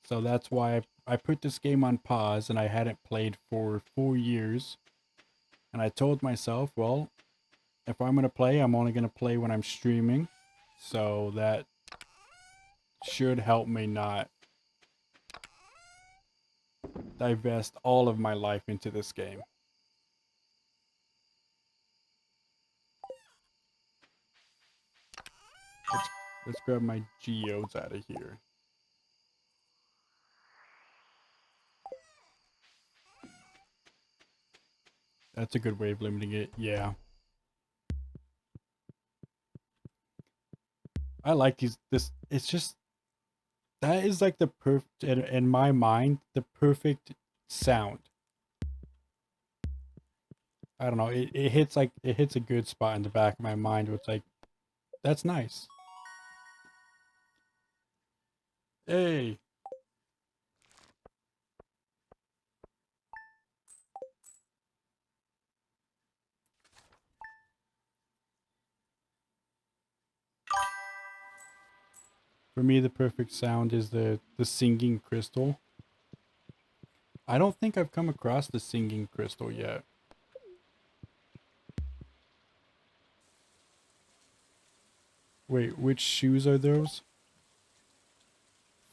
So that's why I put this game on pause and I hadn't played for 4 years. And I told myself, well, if I'm going to play, I'm only going to play when I'm streaming. So that should help me not divest all of my life into this game. Let's, let's grab my geodes out of here. That's a good way of limiting it. Yeah. I like this. It's just, that is like the perfect, in my mind, the perfect sound. I don't know. It hits like, it hits a good spot in the back of my mind where it's like, that's nice. Hey. For me, the perfect sound is the singing crystal. I don't think I've come across the singing crystal yet. Wait, which shoes are those?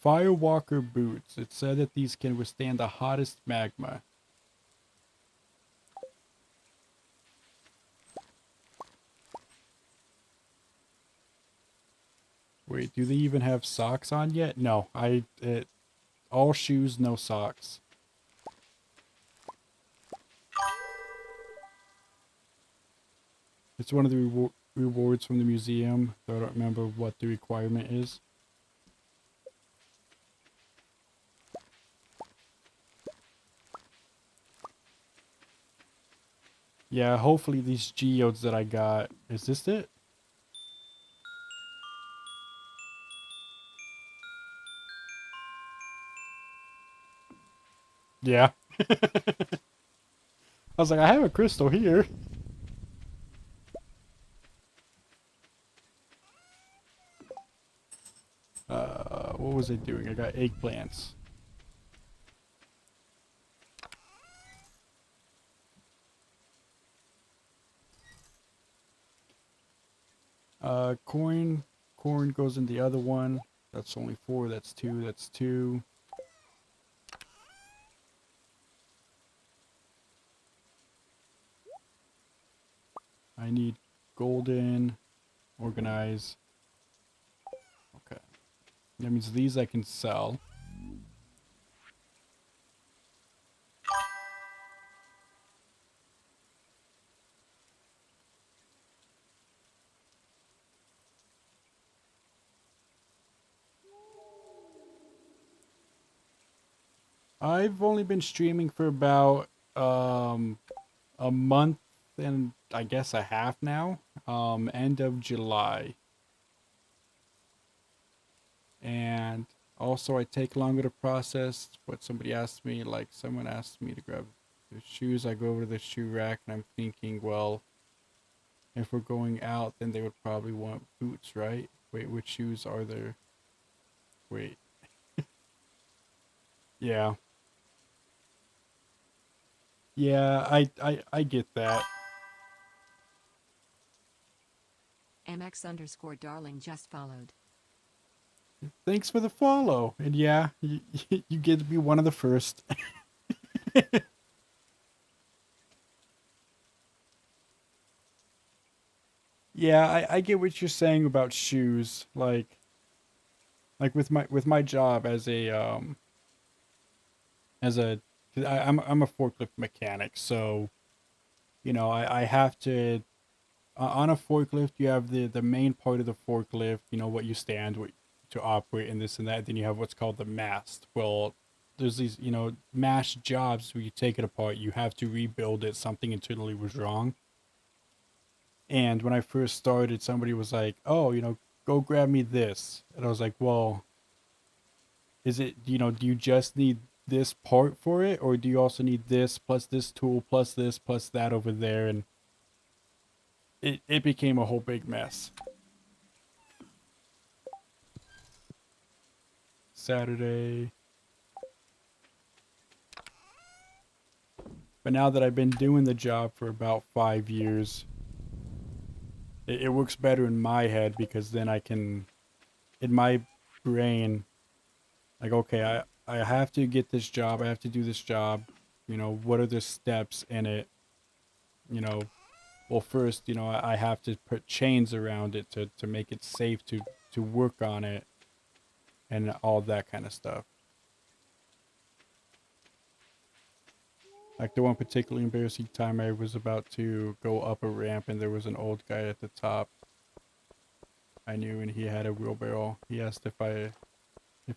Firewalker boots. It said that these can withstand the hottest magma. Wait, do they even have socks on yet? No, all shoes, no socks. It's one of the rewards from the museum, though I don't remember what the requirement is. Yeah, hopefully these geodes that I got, is this it? Yeah. I was like, I have a crystal here. What was I doing? I got eggplants. Coin. Corn goes in the other one. That's only 4. That's 2. That's 2. I need golden. Organize. Okay. That means these I can sell. I've only been streaming for about a month and I guess a half now. End of July. And also I take longer to process. But somebody asked me, like someone asked me to grab the shoes. I go over to the shoe rack and I'm thinking, well, if we're going out, then they would probably want boots, right? Wait, which shoes are there? Wait. Yeah. Yeah, I get that. MX_darling just followed. Thanks for the follow. And yeah, you get to be one of the first. Yeah, I get what you're saying about shoes. Like with my job as a I'm a forklift mechanic, so I have to on a forklift you have the main part of the forklift, what you stand what to operate and this and that. Then you have what's called the mast. Well, there's these mast jobs where you take it apart, you have to rebuild it. Something internally was wrong. And when I first started, somebody was like, "Oh, go grab me this," and I was like, "Well, is it do you just need this part for it, or do you also need this plus this tool plus this plus that over there?" And it became a whole big mess. Saturday. But now that I've been doing the job for about 5 years, it works better in my head because then I can, in my brain, like, okay, I have to get this job. I have to do this job. What are the steps in it? You know, well, first, I have to put chains around it to make it safe to work on it and all that kind of stuff. Like the one particularly embarrassing time I was about to go up a ramp and there was an old guy at the top I knew and he had a wheelbarrow. He asked if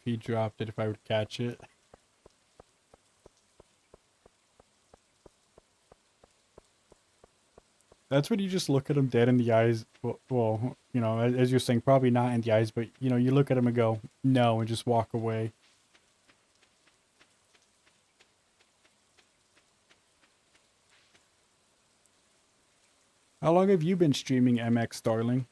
he dropped it if I would catch it. That's when you just look at him dead in the eyes. Well, as you're saying, probably not in the eyes, but you look at him and go, no, and just walk away. How long have you been streaming MX, darling?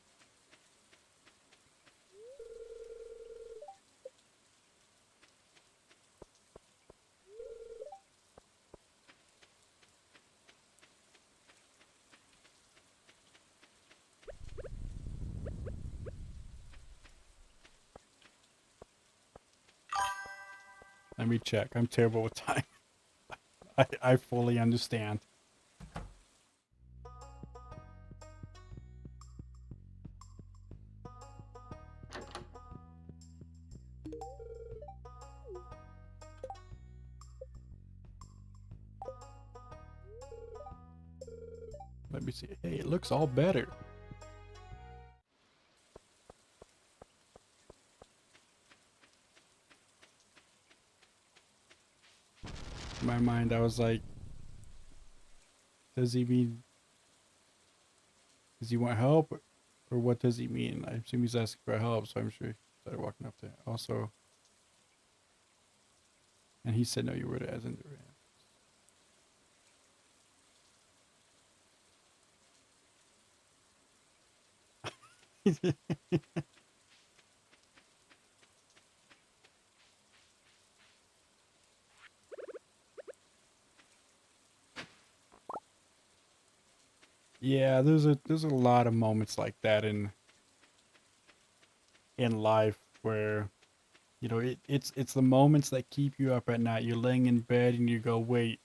Let me check. I'm terrible with time. I fully understand. Let me see. Hey, it looks all better. In my mind, I was like, does he mean, does he want help? Or what does he mean? I assume he's asking for help, so I'm sure he started walking up to it. Also, and he said, no, you were as in the ramp. Yeah, there's a lot of moments like that in life where it's the moments that keep you up at night. You're laying in bed and you go, wait,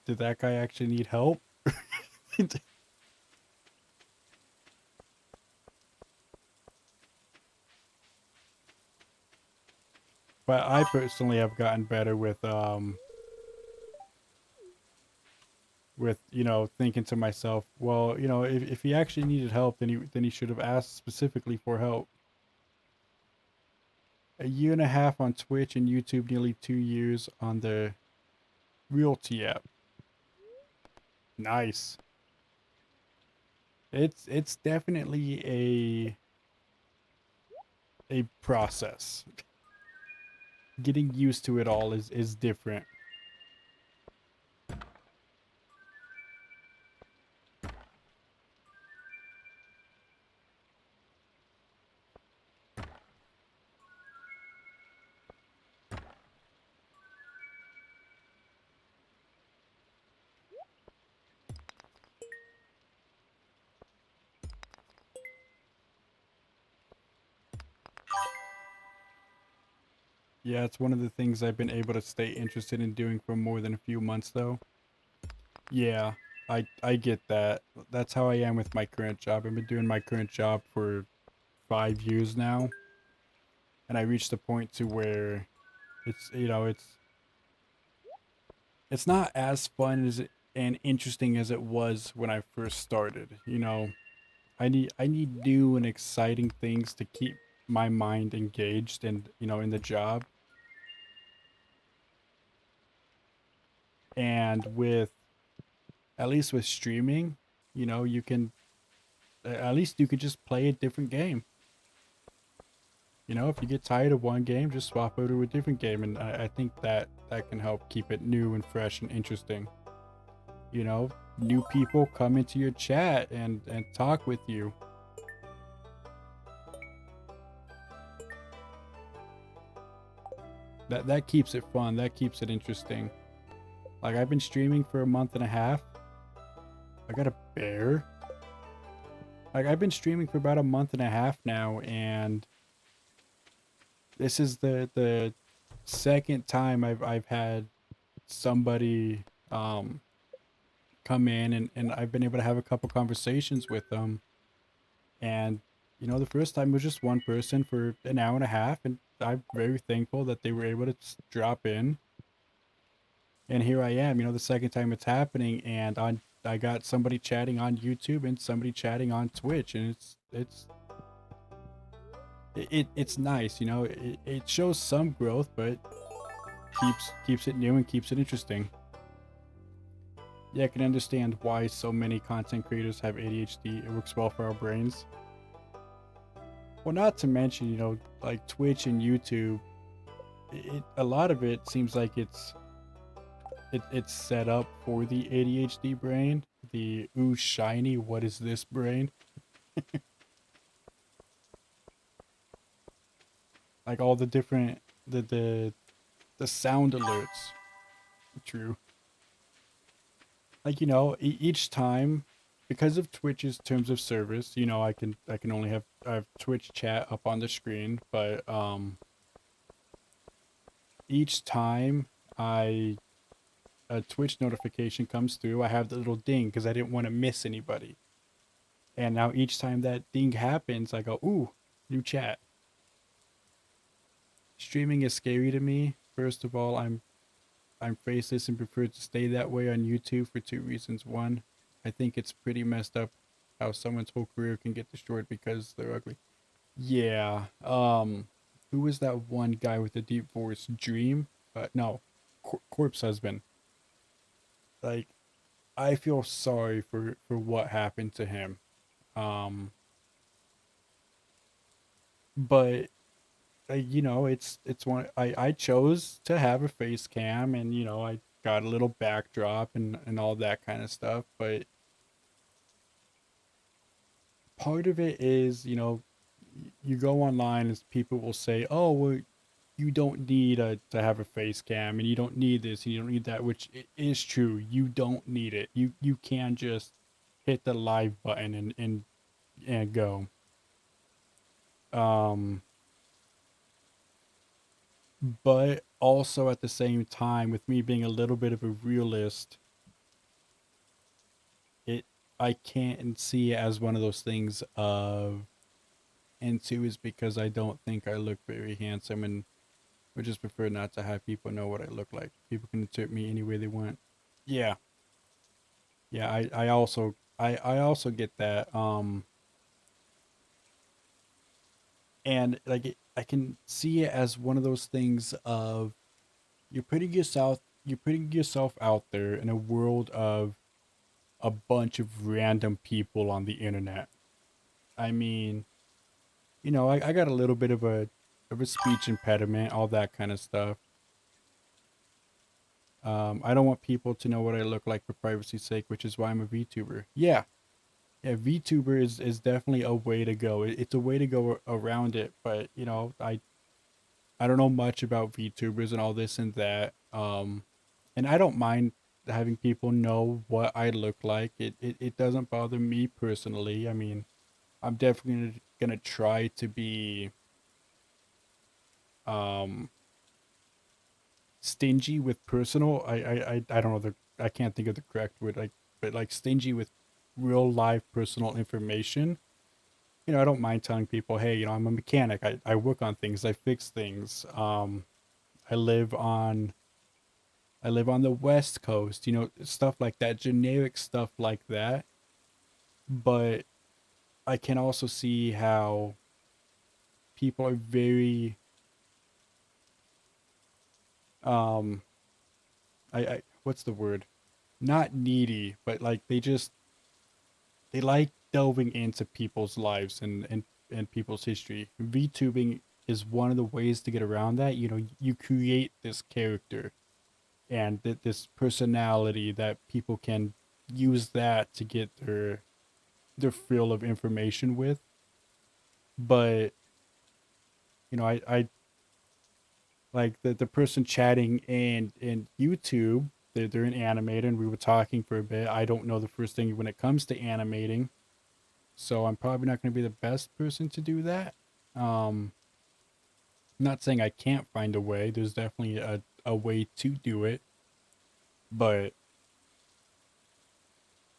did that guy actually need help? But I personally have gotten better with thinking to myself, well, if he actually needed help, then he should have asked specifically for help. A year and a half on Twitch and YouTube, nearly 2 years on the Realty app. Nice. It's definitely a process. Getting used to it all is different. Yeah, it's one of the things I've been able to stay interested in doing for more than a few months though. Yeah, I get that. That's how I am with my current job. I've been doing my current job for 5 years now, and I reached a point to where it's not as fun as and interesting as it was when I first started. I need new and exciting things to keep my mind engaged and in the job. And with at least with streaming, you can at least you could just play a different game. If you get tired of one game, just swap over to a different game, and I think that can help keep it new and fresh and interesting. New people come into your chat and talk with you. That keeps it fun. That keeps it interesting. Like I've been streaming for a month and a half. I got a bear. Like I've been streaming for about a month and a half now, and this is the second time I've had somebody come in, and I've been able to have a couple conversations with them. And the first time was just one person for an hour and a half, and I'm very thankful that they were able to drop in. And here I am, the second time it's happening, and I got somebody chatting on YouTube and somebody chatting on Twitch, and it's nice, it shows some growth, but keeps it new and keeps it interesting. Yeah, I can understand why so many content creators have ADHD. It works well for our brains. Well, not to mention, like Twitch and YouTube, a lot of it seems like it's set up for the ADHD brain, the ooh shiny, what is this brain? Like all the different the sound alerts. True. Like each time, because of Twitch's terms of service, I can only have Twitch chat up on the screen, but each time I a Twitch notification comes through, I have the little ding because I didn't want to miss anybody. And now each time that ding happens, I go, ooh, new chat. Streaming is scary to me. First of all, I'm faceless and prefer to stay that way on YouTube for two reasons. One, I think it's pretty messed up how someone's whole career can get destroyed because they're ugly. Yeah. Who was that one guy with the deep voice? Dream? No, Corpse Husband. Like, I feel sorry for what happened to him. Um, but it's one I chose to have a face cam, and I got a little backdrop and all that kind of stuff. But part of it is, you go online and people will say, "Oh, well, you don't need to have a face cam, and you don't need this, and you don't need that," which is true. You don't need it. You can just hit the live button and go. Um, but also at the same time, with me being a little bit of a realist, it I can't see it as one of those things of, and two is because I don't think I look very handsome, and would just prefer not to have people know what I look like. People can interpret me any way they want. Yeah, yeah. I also get that. And like I can see it as one of those things of you're putting yourself out there in a world of a bunch of random people on the internet. I mean, I got a little bit of a speech impediment, all that kind of stuff. I don't want people to know what I look like for privacy's sake, which is why I'm a VTuber. Yeah, yeah, VTuber is definitely a way to go. It's a way to go around it, but I don't know much about VTubers and all this and that. And I don't mind having people know what I look like. It doesn't bother me personally. I mean, I'm definitely gonna try to be um stingy with personal. I don't know I can't think of the correct word, like, but like stingy with real life personal information. I don't mind telling people, hey, I'm a mechanic. I work on things. I fix things. I live on I live on the West Coast. Stuff like that, generic stuff like that. But I can also see how people are very um I what's the word? Not needy, but like they like delving into people's lives and people's history. VTubing is one of the ways to get around that. You create this character and this personality that people can use that to get their fill of information with. But I like the person chatting and YouTube. they're an animator, and we were talking for a bit. I don't know the first thing when it comes to animating, so I'm probably not going to be the best person to do that. Um, not saying I can't find a way. There's definitely a way to do it, but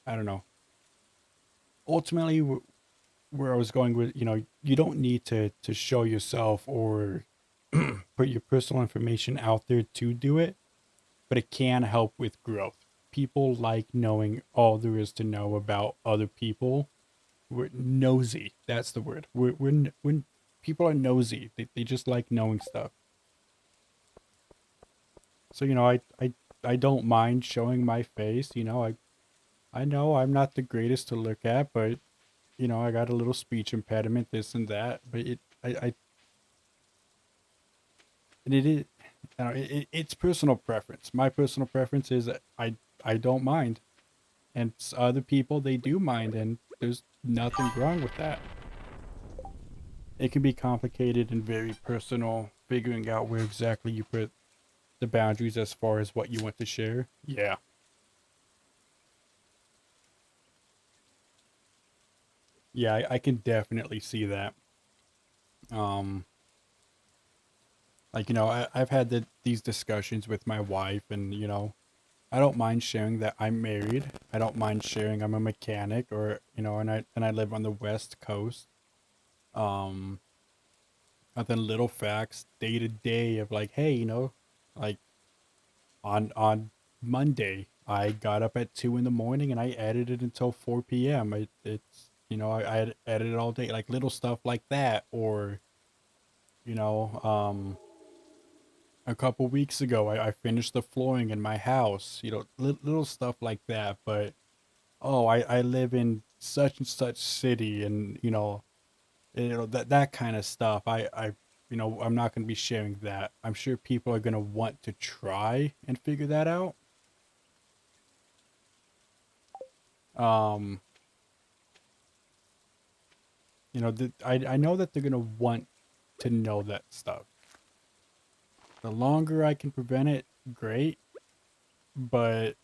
I don't know. Ultimately, where I was going with, you don't need to show yourself or put your personal information out there to do it, but it can help with growth. People like knowing all there is to know about other people. We're nosy. That's the word. When people are nosy, they just like knowing stuff. So I don't mind showing my face. I know I'm not the greatest to look at, but I got a little speech impediment, this and that. But and it is, it's personal preference. My personal preference is that I don't mind, and other people they do mind, and there's nothing wrong with that. It can be complicated and very personal, figuring out where exactly you put the boundaries as far as what you want to share. Yeah, yeah, I can definitely see that. Um, like I've had these discussions with my wife, and I don't mind sharing that I'm married. I don't mind sharing I'm a mechanic, or and I live on the West Coast. Um, and then little facts day to day of like, hey, like on Monday, I got up at 2 in the morning and I edited until 4 p.m. It's I had edited all day, like little stuff like that, or you know, um, a couple weeks ago, I finished the flooring in my house. Little stuff like that, but oh, I live in such and such city, and that kind of stuff. I'm not going to be sharing that. I'm sure people are going to want to try and figure that out. Um, I know that they're going to want to know that stuff. The longer I can prevent it, great. But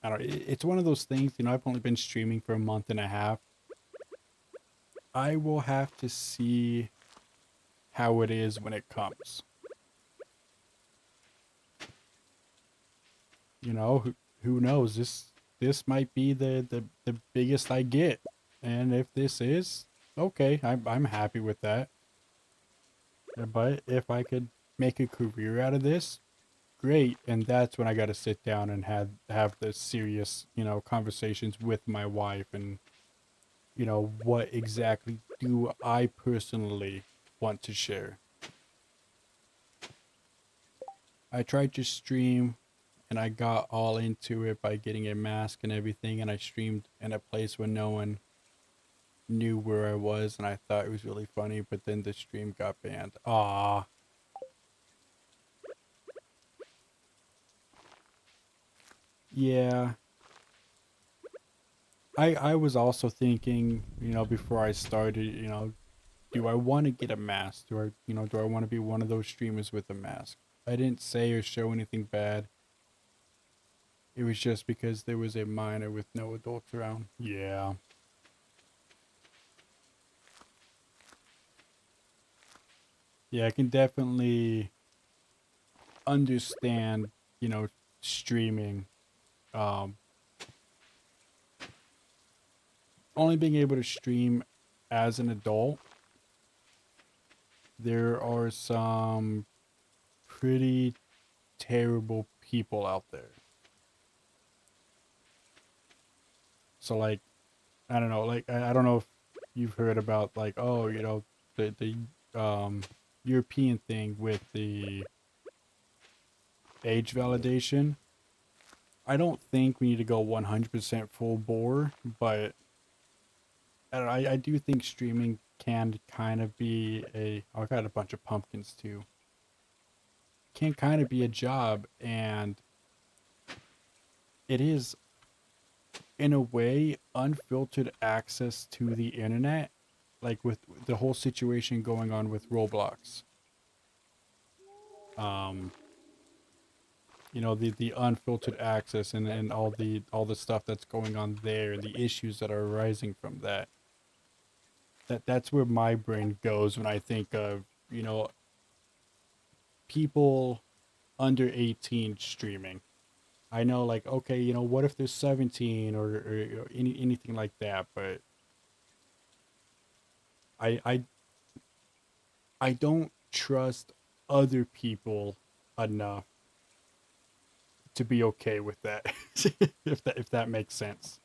I don't. It's one of those things. I've only been streaming for a month and a half. I will have to see how it is when it comes. Who knows? This might be the biggest I get, and if this is okay, I'm happy with that. But if I could make a career out of this, great. And that's when I got to sit down and have the serious conversations with my wife, and what exactly do I personally want to share. I tried to stream and I got all into it by getting a mask and everything, and I streamed in a place where no one knew where I was, and I thought it was really funny, but then the stream got banned. Ah, yeah. I was also thinking, before I started, do I want to get a mask? Do I want to be one of those streamers with a mask? I didn't say or show anything bad. It was just because there was a minor with no adults around. Yeah. Yeah, I can definitely understand, streaming. Um, Only being able to stream as an adult, there are some pretty terrible people out there. So like, I don't know, like I don't know if you've heard about like, oh, the European thing with the age validation. I don't think we need to go 100% full bore, but I do think streaming can kind of be I got a bunch of pumpkins too. Can kind of be a job, and it is in a way unfiltered access to the internet, like with the whole situation going on with Roblox. Um the unfiltered access and all the stuff that's going on there and the issues that are arising from that. That's where my brain goes when I think of, you know, people under 18 streaming. I know, like, okay, what if they're 17 or anything like that, but I I I don't trust other people enough to be okay with that. If that makes sense.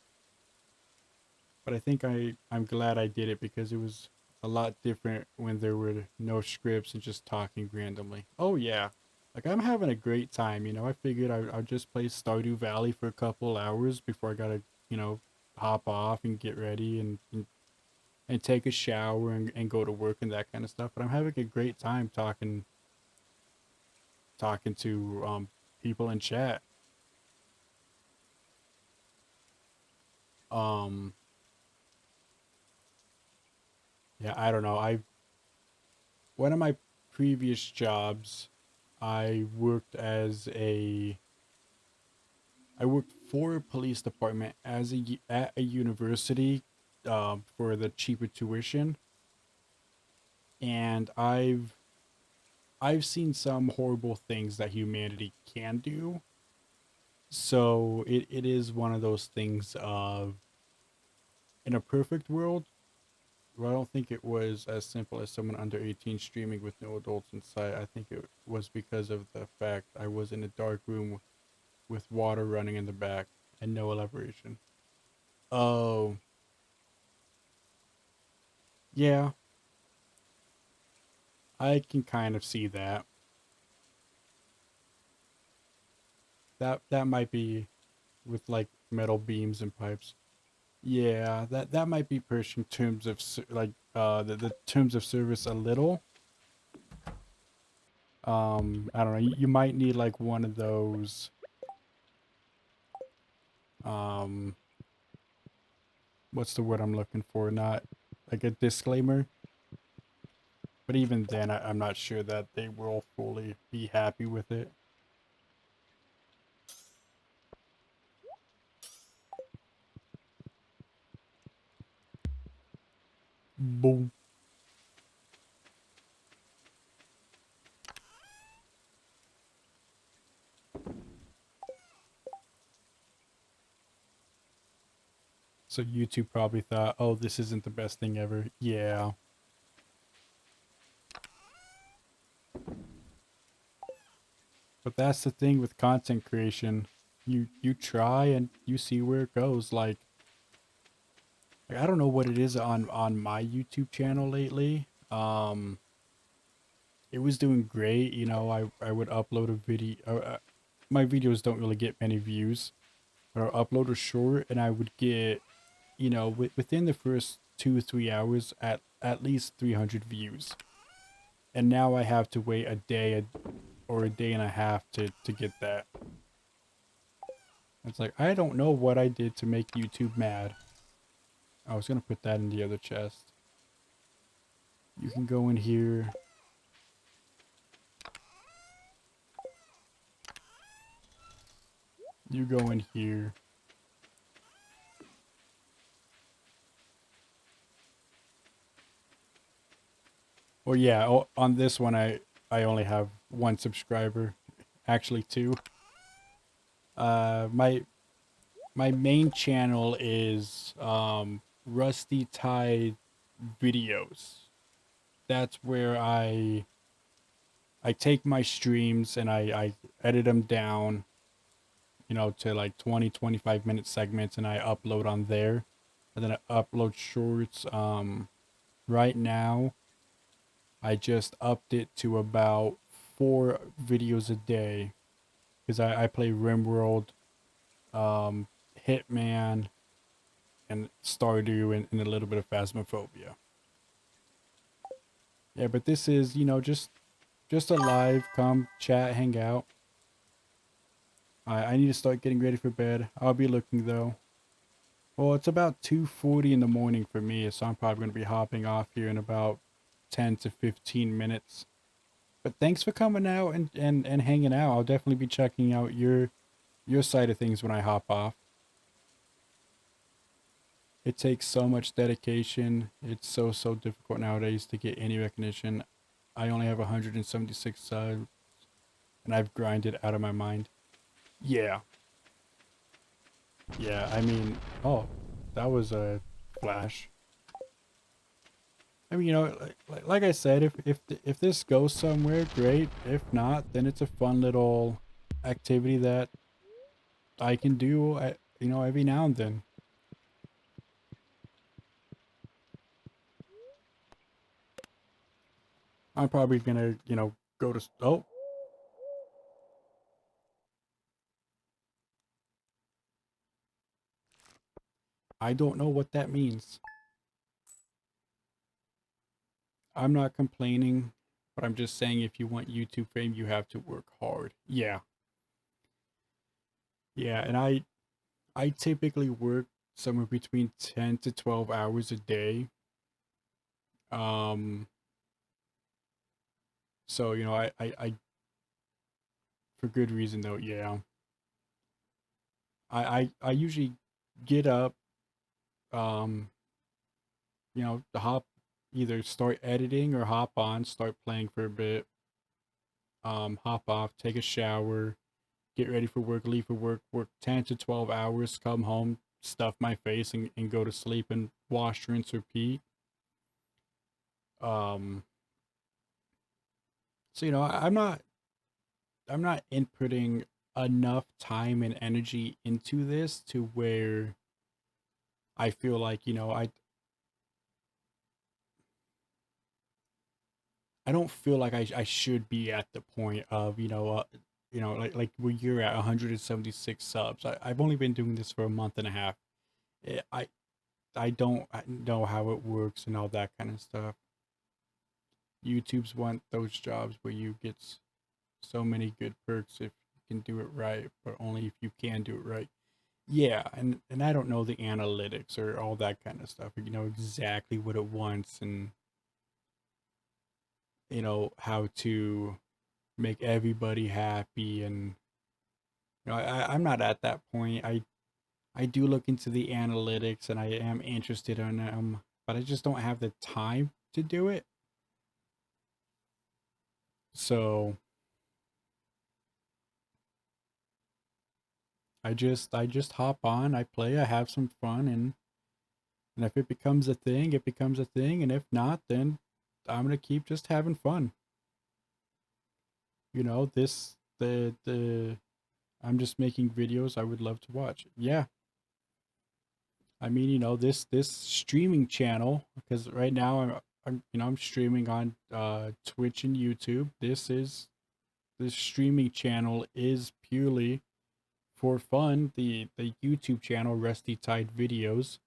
But I think I'm glad I did it because it was a lot different when there were no scripts and just talking randomly. Oh yeah, like I'm having a great time. I figured I'd just play Stardew Valley for a couple hours before I gotta hop off and get ready and take a shower and go to work and that kind of stuff. But I'm having a great time talking to people in chat. Um yeah, I don't know. I One of my previous jobs, I worked as a I worked for a police department at a university for the cheaper tuition, and I've seen some horrible things that humanity can do. So it is one of those things of, in a perfect world, well, I don't think it was as simple as someone under 18 streaming with no adults inside. I think it was because of the fact I was in a dark room with water running in the back and no elaboration. Oh, yeah, I can kind of see that. That might be with like metal beams and pipes. Yeah, that might be pushed in terms of like the terms of service a little. I don't know. You might need like one of those um what's the word I'm looking for? Not like a disclaimer, but even then I'm not sure that they will fully be happy with it. Boom. So YouTube probably thought, "Oh, this isn't the best thing ever." Yeah. But that's the thing with content creation. You try and you see where it goes. Like I don't know what it is on my YouTube channel lately. It was doing great. I would upload a video. My videos don't really get many views, but I'll upload a short and I would get, within the first 2 or 3 hours at least 300 views. And now I have to wait a day or a day and a half to get that. It's like I don't know what I did to make YouTube mad. I was gonna put that in the other chest. You can go in here. You go in here. Well, yeah. On this one, I only have one subscriber, actually two. My main channel is Rusty Tide Videos. That's where I take my streams and I edit them down, to like 20-25 minute segments, and I upload on there. And then I upload shorts. Right now, I just upped it to about 4 videos a day because I play RimWorld, um, Hitman, and Stardew, and a little bit of Phasmophobia. Yeah, but this is, just a live, come chat, hang out. I need to start getting ready for bed. I'll be looking though. Well, it's about 2:40 in the morning for me, so I'm probably going to be hopping off here in about 10 to 15 minutes. But thanks for coming out and hanging out. I'll definitely be checking out your side of things when I hop off. It takes so much dedication. It's so difficult nowadays to get any recognition. I only have 176 subs, and I've grinded out of my mind. Yeah, yeah. I mean, oh, that was a flash. I mean, like I said, if this goes somewhere, great. If not, then it's a fun little activity that I can do, every now and then. I'm probably gonna, go to. Oh, I don't know what that means. I'm not complaining, but I'm just saying if you want YouTube fame, you have to work hard. Yeah, yeah, and I typically work somewhere between 10 to 12 hours a day. Um, so I for good reason though. Yeah, I usually get up, um, to hop, either start editing or hop on, start playing for a bit, hop off, take a shower, get ready for work, leave for work, work 10 to 12 hours, come home, stuff my face, and go to sleep and wash, rinse, repeat. Um, so I'm not inputting enough time and energy into this to where I feel like I don't feel like I should be at the point of like where you're at 176 subs. I've only been doing this for a month and a half. I don't know how it works and all that kind of stuff. YouTube's want those jobs where you get so many good perks if you can do it right, but only if you can do it right. Yeah, and I don't know the analytics or all that kind of stuff. You know exactly what it wants, and how to make everybody happy. And I'm not at that point. I do look into the analytics, and I am interested in them, but I just don't have the time to do it. So I just hop on, I play, I have some fun, and if it becomes a thing, it becomes a thing, and if not, then I'm gonna keep just having fun. This the I'm just making videos I would love to watch. Yeah, I mean, this streaming channel, because right now I'm streaming on Twitch and YouTube. This streaming channel is purely for fun. The YouTube channel Rusty Tide Videos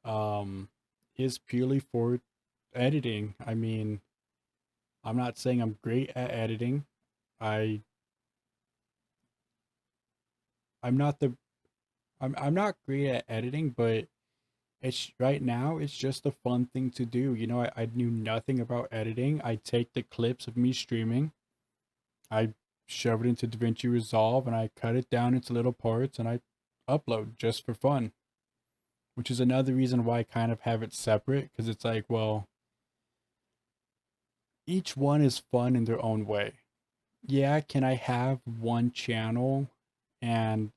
um is purely for editing. I mean, I'm not saying I'm great at editing. I I'm not the I'm not great at editing, but it's right now it's just a fun thing to do. I knew nothing about editing. I take the clips of me streaming, I shove it into DaVinci Resolve, and I cut it down into little parts, and I upload just for fun. Which is another reason why I kind of have it separate, because it's like, well, each one is fun in their own way. Yeah, can I have one channel and,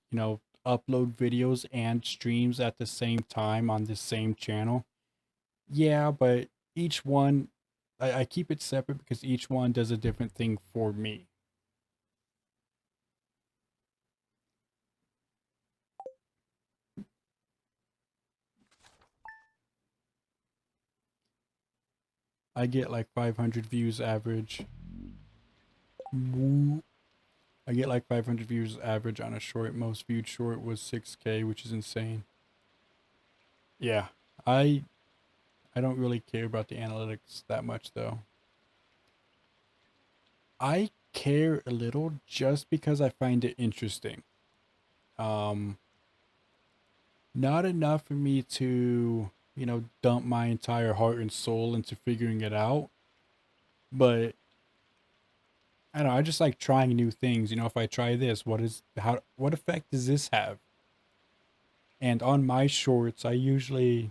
upload videos and streams at the same time on the same channel? Yeah, but each one, I keep it separate because each one does a different thing for me. I get like 500 views average. Woo. I get like 500 views average on a short. Most viewed short was 6K, which is insane. Yeah, I I don't really care about the analytics that much though. I care a little just because I find it interesting. Um, Not enough for me to, dump my entire heart and soul into figuring it out, but I don't know, I just like trying new things. If I try this, what effect does this have? And on my shorts, I usually,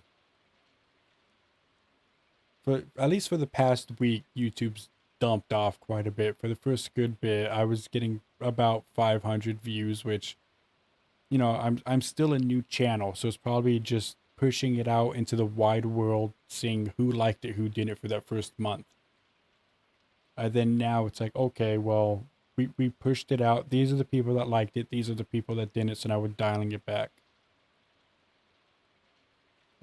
for at least for the past week, YouTube's dumped off quite a bit. For the first good bit, I was getting about 500 views, which, I'm still a new channel, so it's probably just pushing it out into the wide world, seeing who liked it, who didn't for that first month. Then now it's like, okay, well, we pushed it out. These are the people that liked it. These are the people that didn't. So now we're dialing it back.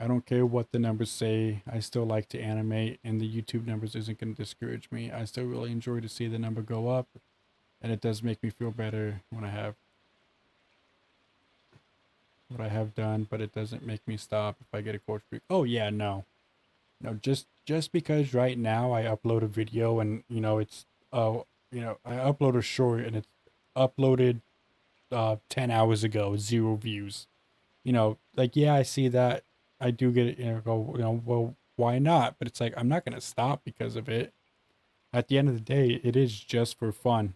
I don't care what the numbers say. I still like to animate, and the YouTube numbers isn't going to discourage me. I still really enjoy to see the number go up, and it does make me feel better when I have what I have done, but it doesn't make me stop if I get a cold streak. Oh yeah, no. No, just because right now I upload a video and it's I upload a short and it's uploaded 10 hours ago, 0 views. Like, yeah, I see that. I do get it, go, well, why not? But it's like, I'm not going to stop because of it. At the end of the day, it is just for fun.